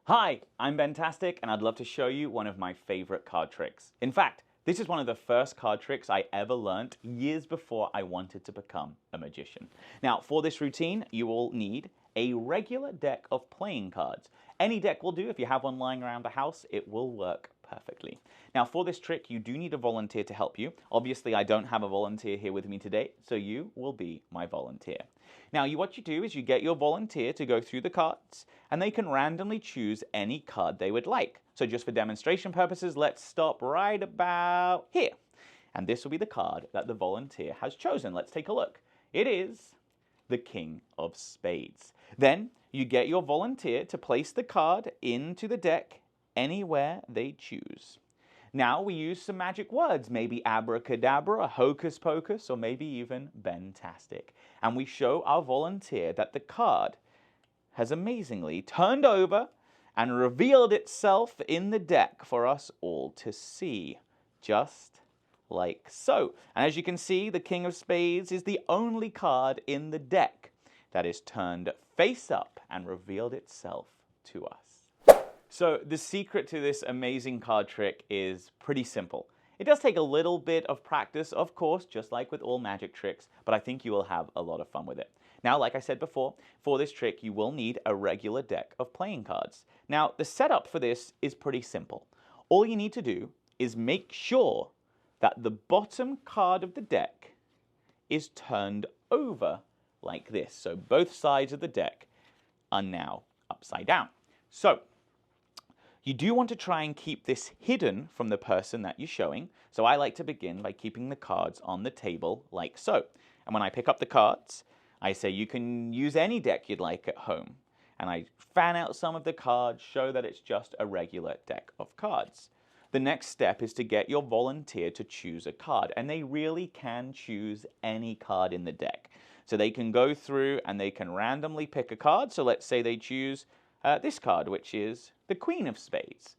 Hi, I'm Bentastic, and I'd love to show you one of my favorite card tricks. In fact, this is one of the first card tricks I ever learned years before I wanted to become a magician. Now, for this routine, you will need a regular deck of playing cards. Any deck will do. If you have one lying around the house, it will work perfectly. Now, for this trick, you do need a volunteer to help you. Obviously, I don't have a volunteer here with me today, so you will be my volunteer. Now, what you do is you get your volunteer to go through the cards, and they can randomly choose any card they would like. So just for demonstration purposes, let's stop right about here. And this will be the card that the volunteer has chosen. Let's take a look. It is the King of Spades. Then you get your volunteer to place the card into the deck anywhere they choose. Now we use some magic words, maybe abracadabra, hocus pocus, or maybe even bentastic. And we show our volunteer that the card has amazingly turned over and revealed itself in the deck for us all to see, just like so. And as you can see, the King of Spades is the only card in the deck that is turned face up and revealed itself to us. So the secret to this amazing card trick is pretty simple. It does take a little bit of practice, of course, just like with all magic tricks, but I think you will have a lot of fun with it. Now, like I said before, for this trick, you will need a regular deck of playing cards. Now, the setup for this is pretty simple. All you need to do is make sure that the bottom card of the deck is turned over like this. So both sides of the deck are now upside down. So you do want to try and keep this hidden from the person that you're showing. So I like to begin by keeping the cards on the table like so. And when I pick up the cards, I say you can use any deck you'd like at home. And I fan out some of the cards, show that it's just a regular deck of cards. The next step is to get your volunteer to choose a card. And they really can choose any card in the deck. So they can go through and they can randomly pick a card. So let's say they choose this card, which is the Queen of Spades.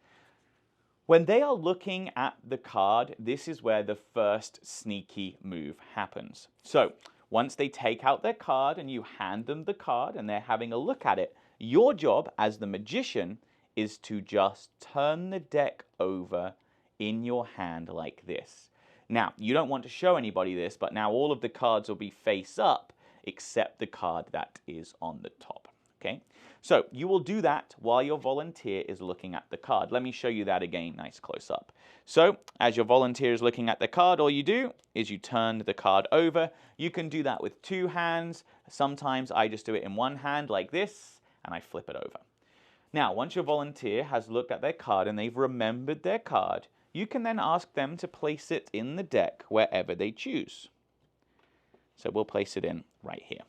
When they are looking at the card, this is where the first sneaky move happens. So once they take out their card and you hand them the card and they're having a look at it, your job as the magician is to just turn the deck over in your hand like this. Now, you don't want to show anybody this, but now all of the cards will be face up except the card that is on the top. Okay? So you will do that while your volunteer is looking at the card. Let me show you that again, nice close up. So as your volunteer is looking at the card, all you do is you turn the card over. You can do that with two hands. Sometimes I just do it in one hand like this, and I flip it over. Now, once your volunteer has looked at their card and they've remembered their card, you can then ask them to place it in the deck wherever they choose. So we'll place it in right here.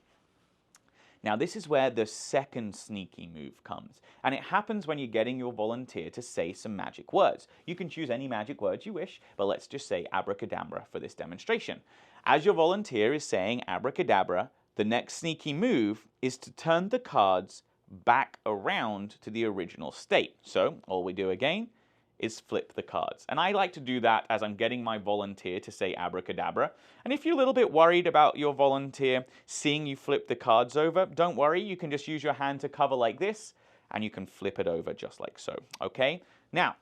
Now, this is where the second sneaky move comes, and it happens when you're getting your volunteer to say some magic words. You can choose any magic words you wish, but let's just say abracadabra for this demonstration. As your volunteer is saying abracadabra, the next sneaky move is to turn the cards back around to the original state. So all we do again is flip the cards. And I like to do that as I'm getting my volunteer to say abracadabra. And if you're a little bit worried about your volunteer seeing you flip the cards over, don't worry, you can just use your hand to cover like this, and you can flip it over just like so, okay? Now,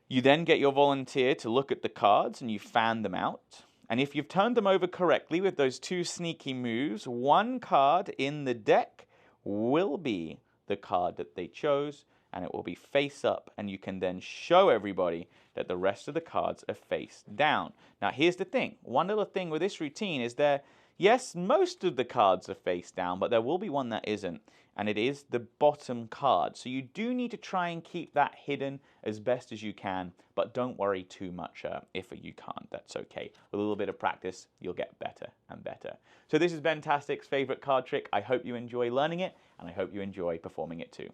you then get your volunteer to look at the cards and you fan them out. And if you've turned them over correctly with those two sneaky moves, one card in the deck will be the card that they chose, and it will be face up, and you can then show everybody that the rest of the cards are face down. Now, here's the thing. One little thing with this routine is yes, most of the cards are face down, but there will be one that isn't, and it is the bottom card. So you do need to try and keep that hidden as best as you can, but don't worry too much if you can't. That's okay. With a little bit of practice, you'll get better and better. So this is Bentastic's favorite card trick. I hope you enjoy learning it, and I hope you enjoy performing it too.